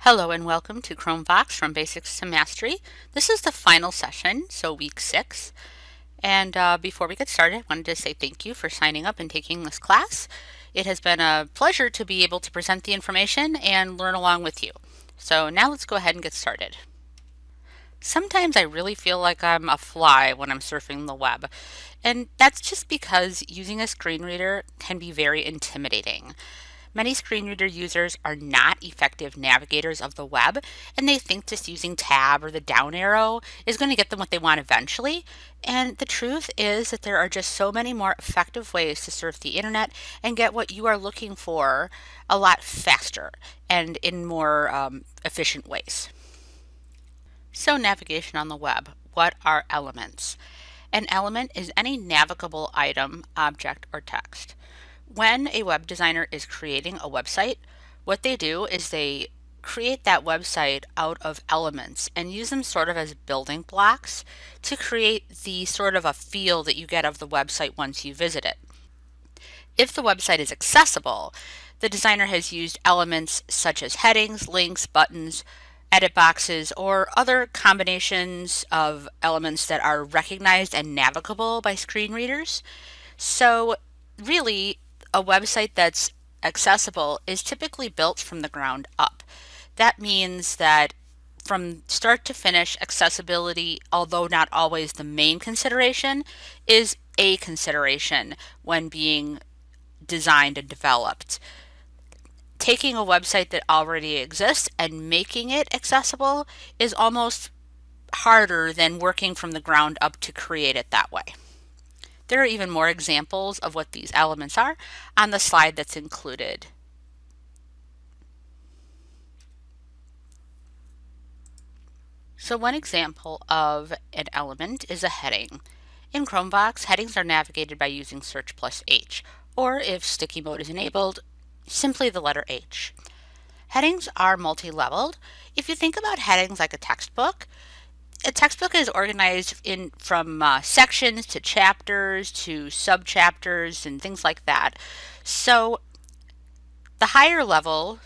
Hello and welcome to ChromeVox from Basics to Mastery. This is the final session, so week 6. And before we get started, I wanted to say thank you for signing up and taking this class. It has been a pleasure to be able to present the information and learn along with you. So now let's go ahead and get started. Sometimes I really feel like I'm a fly when I'm surfing the web, and that's just because using a screen reader can be very intimidating. Many screen reader users are not effective navigators of the web, and they think just using tab or the down arrow is going to get them what they want eventually. And the truth is that there are just so many more effective ways to surf the internet and get what you are looking for a lot faster and in more efficient ways. So, navigation on the web. What are elements? An element is any navigable item, object, or text. When a web designer is creating a website, what they do is they create that website out of elements and use them sort of as building blocks to create the sort of a feel that you get of the website once you visit it. If the website is accessible, the designer has used elements such as headings, links, buttons, edit boxes, or other combinations of elements that are recognized and navigable by screen readers. So really, a website that's accessible is typically built from the ground up. That means that from start to finish, accessibility, although not always the main consideration, is a consideration when being designed and developed. Taking a website that already exists and making it accessible is almost harder than working from the ground up to create it that way. There are even more examples of what these elements are on the slide that's included. So one example of an element is a heading. In ChromeVox, headings are navigated by using Search plus H, or if sticky mode is enabled, simply the letter H. Headings are multi-leveled. If you think about headings like a textbook is organized from sections to chapters to subchapters and things like that. So the higher level,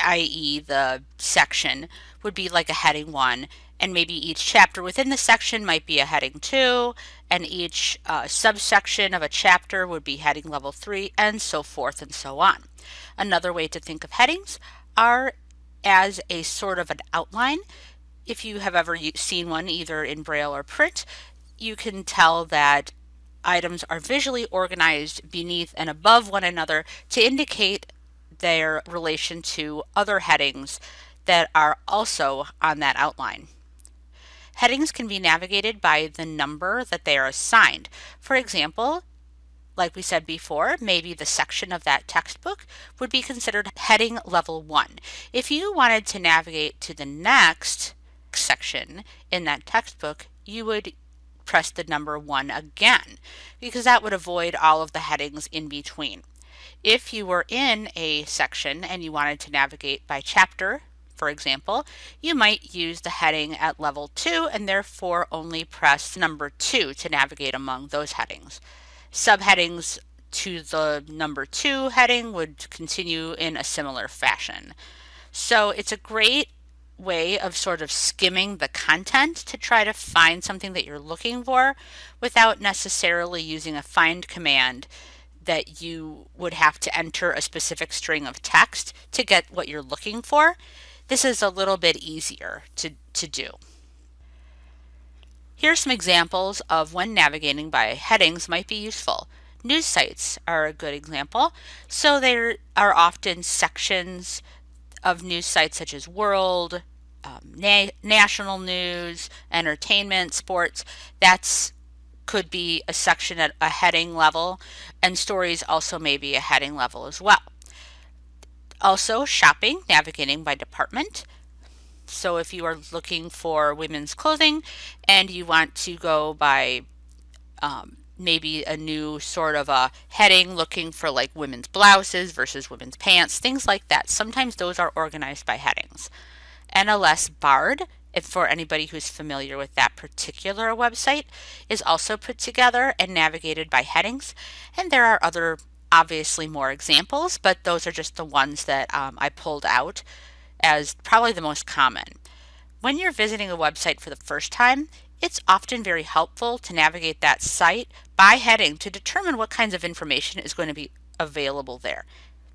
i.e. the section, would be like a heading 1, and maybe each chapter within the section might be a heading 2, and each subsection of a chapter would be heading level 3, and so forth and so on. Another way to think of headings are as a sort of an outline. If you have ever seen one either in Braille or print, you can tell that items are visually organized beneath and above one another to indicate their relation to other headings that are also on that outline. Headings can be navigated by the number that they are assigned. For example, like we said before, maybe the section of that textbook would be considered heading level 1. If you wanted to navigate to the next section in that textbook, you would press the number 1 again, because that would avoid all of the headings in between. If you were in a section and you wanted to navigate by chapter, for example, you might use the heading at level 2 and therefore only press number 2 to navigate among those headings. Subheadings to the number 2 heading would continue in a similar fashion. So it's a great way of sort of skimming the content to try to find something that you're looking for without necessarily using a find command that you would have to enter a specific string of text to get what you're looking for. This is a little bit easier to do. Here's some examples of when navigating by headings might be useful. News sites are a good example. So there are often sections of news sites such as world, national news, entertainment, sports. That's could be a section at a heading level, and stories also may be a heading level as well. Also, shopping, navigating by department. So if you are looking for women's clothing and you want to go by maybe a new sort of a heading looking for like women's blouses versus women's pants, things like that. Sometimes those are organized by headings. NLS Bard, if for anybody who's familiar with that particular website, is also put together and navigated by headings. And there are other, obviously more examples, but those are just the ones that I pulled out as probably the most common. When you're visiting a website for the first time, it's often very helpful to navigate that site by heading to determine what kinds of information is going to be available there.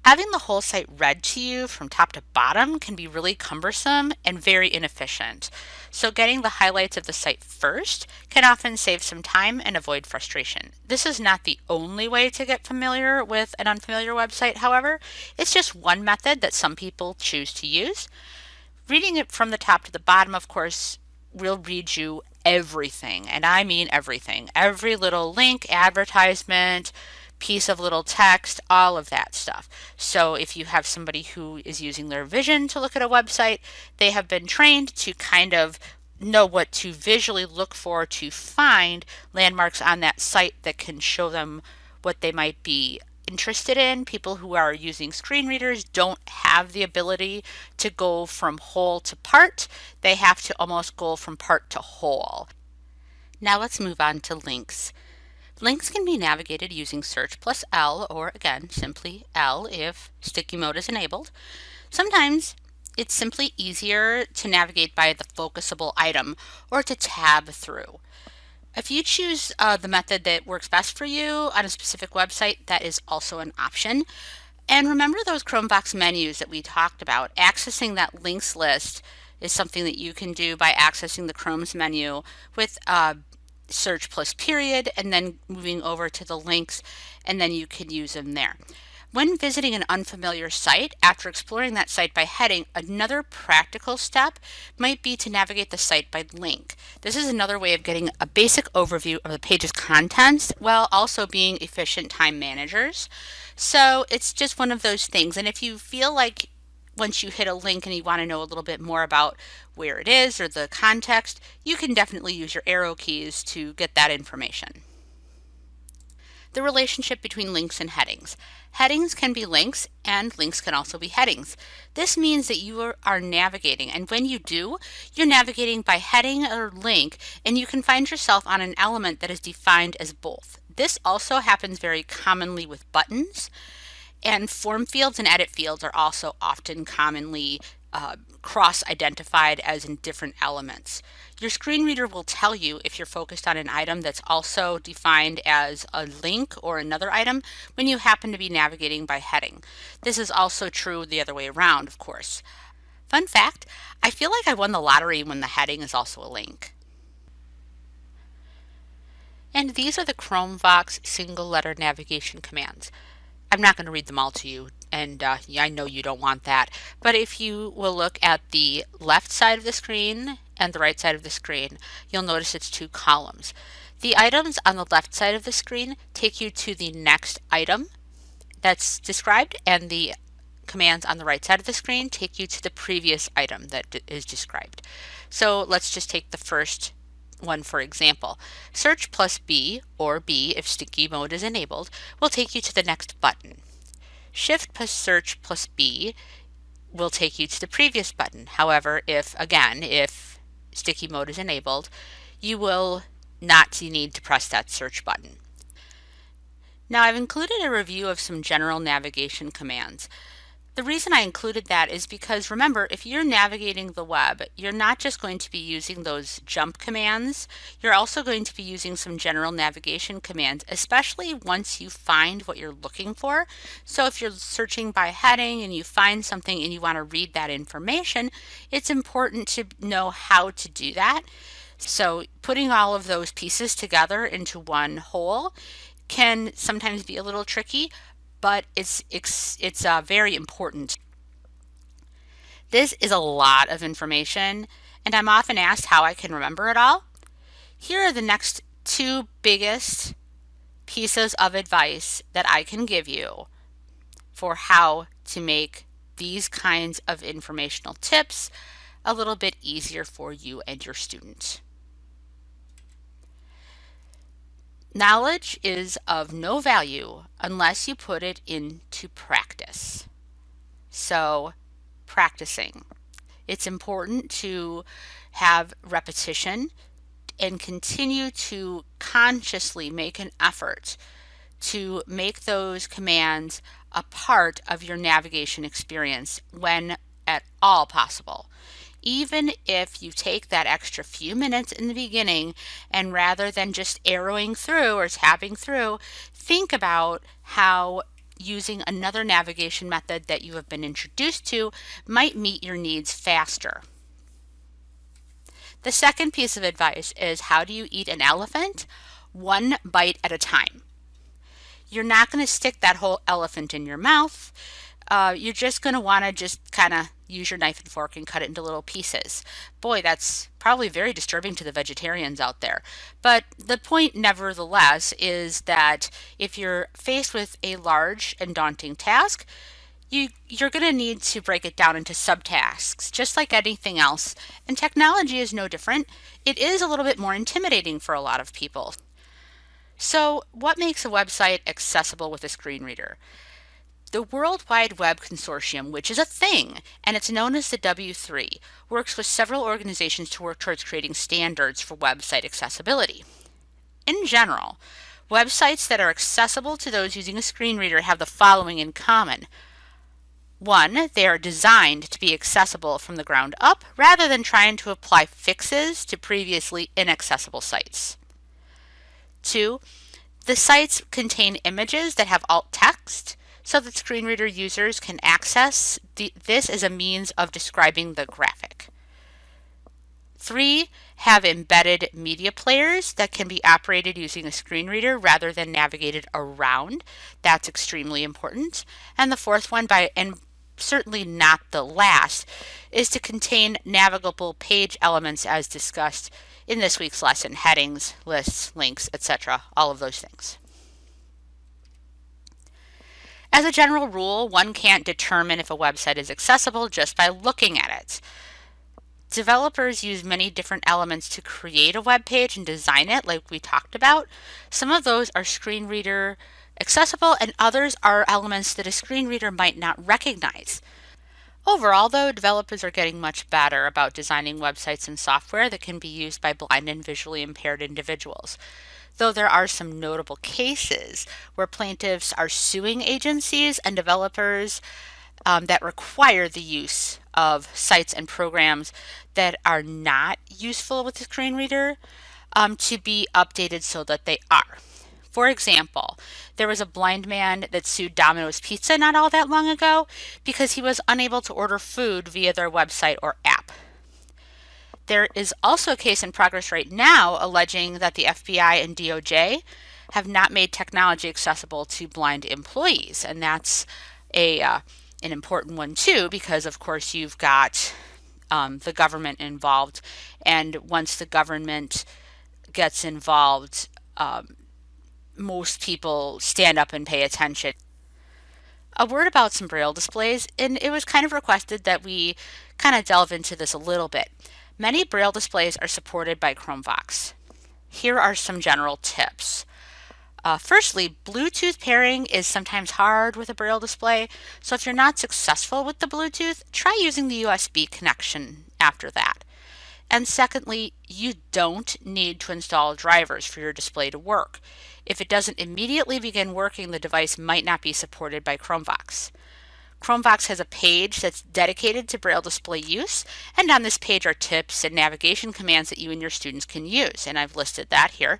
Having the whole site read to you from top to bottom can be really cumbersome and very inefficient. So getting the highlights of the site first can often save some time and avoid frustration. This is not the only way to get familiar with an unfamiliar website, however. It's just one method that some people choose to use. Reading it from the top to the bottom, of course, will read you everything, and I mean everything. Every little link, advertisement, piece of little text, all of that stuff. So if you have somebody who is using their vision to look at a website, they have been trained to kind of know what to visually look for to find landmarks on that site that can show them what they might be interested in. People who are using screen readers don't have the ability to go from whole to part. They have to almost go from part to whole. Now let's move on to links. Links can be navigated using search plus L, or again, simply L if sticky mode is enabled. Sometimes it's simply easier to navigate by the focusable item or to tab through. If you choose the method that works best for you on a specific website, that is also an option. And remember those ChromeVox menus that we talked about. Accessing that links list is something that you can do by accessing the Chrome's menu with search plus period and then moving over to the links, and then you can use them there. When visiting an unfamiliar site, after exploring that site by heading, another practical step might be to navigate the site by link. This is another way of getting a basic overview of the page's contents while also being efficient time managers. So it's just one of those things. And if you feel like once you hit a link and you want to know a little bit more about where it is or the context, you can definitely use your arrow keys to get that information. The relationship between links and headings. Headings can be links and links can also be headings. This means that you are navigating, and when you do, you're navigating by heading or link, and you can find yourself on an element that is defined as both. This also happens very commonly with buttons, and form fields and edit fields are also often commonly cross-identified as in different elements. Your screen reader will tell you if you're focused on an item that's also defined as a link or another item when you happen to be navigating by heading. This is also true the other way around, of course. Fun fact, I feel like I won the lottery when the heading is also a link. And these are the ChromeVox single letter navigation commands. I'm not going to read them all to you, and I know you don't want that, but if you will look at the left side of the screen and the right side of the screen, you'll notice it's two columns. The items on the left side of the screen take you to the next item that's described, and the commands on the right side of the screen take you to the previous item that is described. So let's just take the first one for example. Search plus B, or B if sticky mode is enabled, will take you to the next button. Shift plus search plus B will take you to the previous button. However, if sticky mode is enabled, you will not need to press that search button. Now I've included a review of some general navigation commands. The reason I included that is because remember, if you're navigating the web, you're not just going to be using those jump commands, you're also going to be using some general navigation commands, especially once you find what you're looking for. So if you're searching by heading and you find something and you want to read that information, it's important to know how to do that. So putting all of those pieces together into one whole can sometimes be a little tricky, but it's very important. This is a lot of information, and I'm often asked how I can remember it all. Here are the next two biggest pieces of advice that I can give you for how to make these kinds of informational tips a little bit easier for you and your student. Knowledge is of no value unless you put it into practice. So, practicing. It's important to have repetition and continue to consciously make an effort to make those commands a part of your navigation experience when at all possible. Even if you take that extra few minutes in the beginning and rather than just arrowing through or tabbing through, think about how using another navigation method that you have been introduced to might meet your needs faster. The second piece of advice is, how do you eat an elephant? One bite at a time. You're not going to stick that whole elephant in your mouth. You're just going to want to just kind of use your knife and fork and cut it into little pieces. Boy, that's probably very disturbing to the vegetarians out there. But the point, nevertheless, is that if you're faced with a large and daunting task, you're going to need to break it down into subtasks, just like anything else. And technology is no different. It is a little bit more intimidating for a lot of people. So, what makes a website accessible with a screen reader? The World Wide Web Consortium, which is a thing, and it's known as the W3, works with several organizations to work towards creating standards for website accessibility. In general, websites that are accessible to those using a screen reader have the following in common. One, they are designed to be accessible from the ground up rather than trying to apply fixes to previously inaccessible sites. Two, the sites contain images that have alt text so that screen reader users can access this as a means of describing the graphic. Three, have embedded media players that can be operated using a screen reader rather than navigated around. That's extremely important. And the fourth one, and certainly not the last, is to contain navigable page elements as discussed in this week's lesson: headings, lists, links, etc., all of those things. As a general rule, one can't determine if a website is accessible just by looking at it. Developers use many different elements to create a web page and design it, like we talked about. Some of those are screen reader accessible, and others are elements that a screen reader might not recognize. Overall, though, developers are getting much better about designing websites and software that can be used by blind and visually impaired individuals. Though there are some notable cases where plaintiffs are suing agencies and developers that require the use of sites and programs that are not useful with the screen reader to be updated so that they are. For example, there was a blind man that sued Domino's Pizza not all that long ago because he was unable to order food via their website or app. There is also a case in progress right now alleging that the FBI and DOJ have not made technology accessible to blind employees, and that's an important one too, because of course you've got the government involved, and once the government gets involved, most people stand up and pay attention. A word about some Braille displays, and it was kind of requested that we kind of delve into this a little bit. Many Braille displays are supported by ChromeVox. Here are some general tips. Firstly, Bluetooth pairing is sometimes hard with a Braille display, so if you're not successful with the Bluetooth, try using the USB connection after that. And secondly, you don't need to install drivers for your display to work. If it doesn't immediately begin working, the device might not be supported by ChromeVox. ChromeVox has a page that's dedicated to Braille display use, and on this page are tips and navigation commands that you and your students can use, and I've listed that here.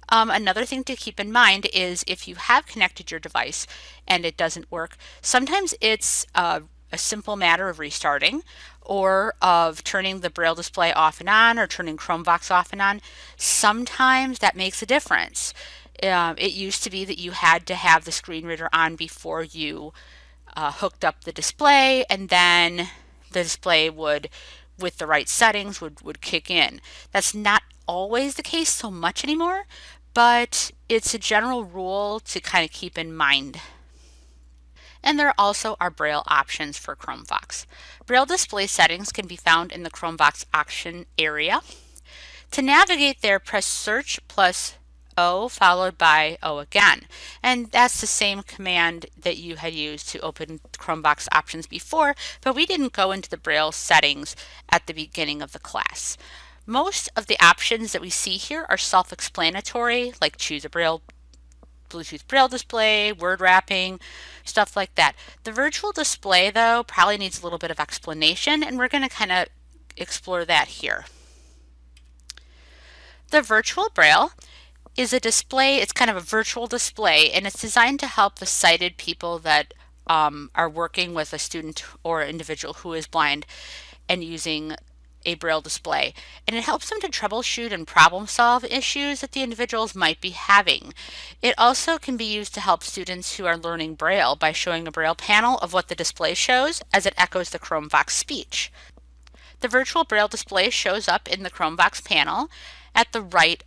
Another thing to keep in mind is if you have connected your device and it doesn't work, sometimes it's a simple matter of restarting or of turning the Braille display off and on or turning ChromeVox off and on. Sometimes that makes a difference. It used to be that you had to have the screen reader on before you hooked up the display, and then the display would, with the right settings, would kick in. That's not always the case so much anymore, but it's a general rule to kind of keep in mind. And there also are Braille options for ChromeVox. Braille display settings can be found in the ChromeVox option area. To navigate there, press search plus O followed by O again. And that's the same command that you had used to open ChromeVox options before, but we didn't go into the Braille settings at the beginning of the class. Most of the options that we see here are self-explanatory, like choose a Braille Bluetooth Braille display, word wrapping, stuff like that. The virtual display, though, probably needs a little bit of explanation, and we're going to kind of explore that here. The virtual Braille is a display, it's kind of a virtual display, and it's designed to help the sighted people that are working with a student or individual who is blind and using a Braille display. And it helps them to troubleshoot and problem solve issues that the individuals might be having. It also can be used to help students who are learning Braille by showing a Braille panel of what the display shows as it echoes the ChromeVox speech. The virtual Braille display shows up in the ChromeVox panel at the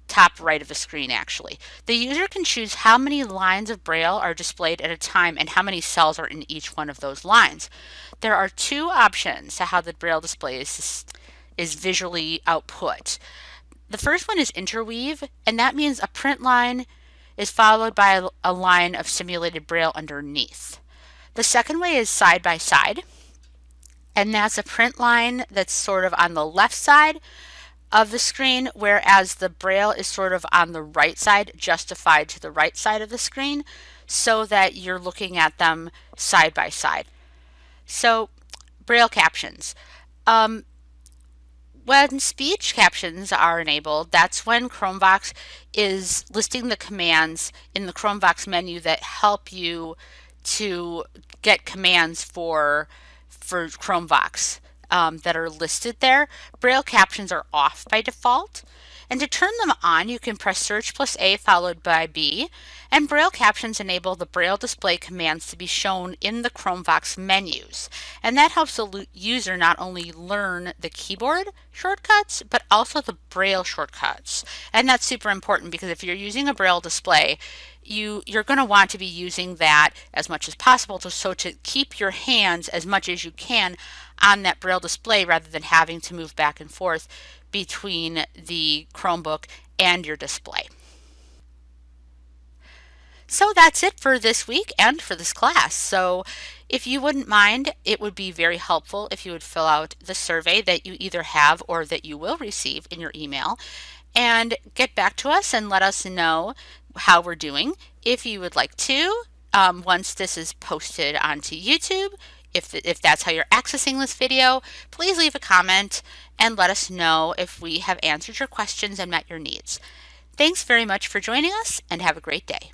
top right of the screen actually. The user can choose how many lines of Braille are displayed at a time and how many cells are in each one of those lines. There are two options to how the Braille display is visually output. The first one is interweave, and that means a print line is followed by a line of simulated Braille underneath. The second way is side by side, and that's a print line that's sort of on the left side of the screen, whereas the Braille is sort of on the right side, justified to the right side of the screen, so that you're looking at them side by side. So, Braille captions. When speech captions are enabled, that's when ChromeVox is listing the commands in the ChromeVox menu that help you to get commands for ChromeVox that are listed there. Braille captions are off by default. And to turn them on, you can press Search plus A followed by B, and Braille captions enable the Braille display commands to be shown in the ChromeVox menus. And that helps the user not only learn the keyboard shortcuts, but also the Braille shortcuts. And that's super important because if you're using a Braille display, you're going to want to be using that as much as possible to keep your hands as much as you can on that Braille display rather than having to move back and forth between the Chromebook and your display. So that's it for this week and for this class. So if you wouldn't mind, it would be very helpful if you would fill out the survey that you either have or that you will receive in your email and get back to us and let us know how we're doing. If you would like to, once this is posted onto YouTube, if that's how you're accessing this video, please leave a comment and let us know if we have answered your questions and met your needs. Thanks very much for joining us and have a great day.